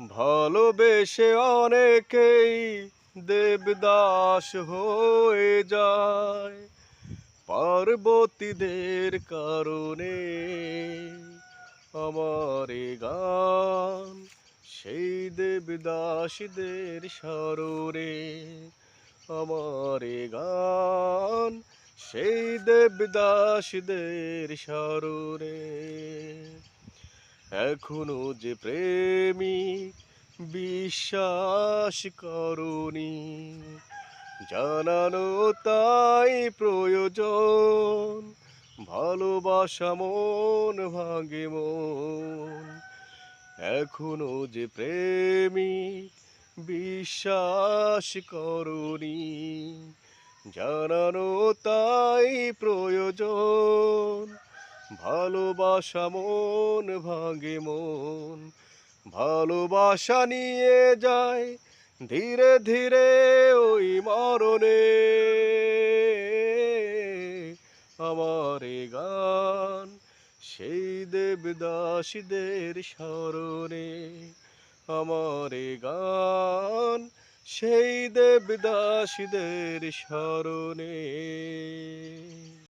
ভালোবেসে অনেকেই দেবদাস হয়ে যায় পার্বতীদের কারণে। আমার এ গান সেই দেবদাসীদের স্মরণে। আমার এ গান সেই দেবদাসীদের স্মরণে। এখনো যে প্রেমিক বিশ্বাস করনি, জানানো তাই প্রয়োজন। ভালোবাসা মন ভাঙে মন। এখনো যে প্রেমিক বিশ্বাস করনি, জানানো তাই প্রয়োজন। ভালোবাসা মন ভাঙে মন। ভালোবাসা নিয়ে যায় ধীরে ধীরে ওই মরণে। আমার এ গান সেই দেবদাসীদের স্মরণে। আমার এ গান সেই দেবদাসীদের স্মরণে।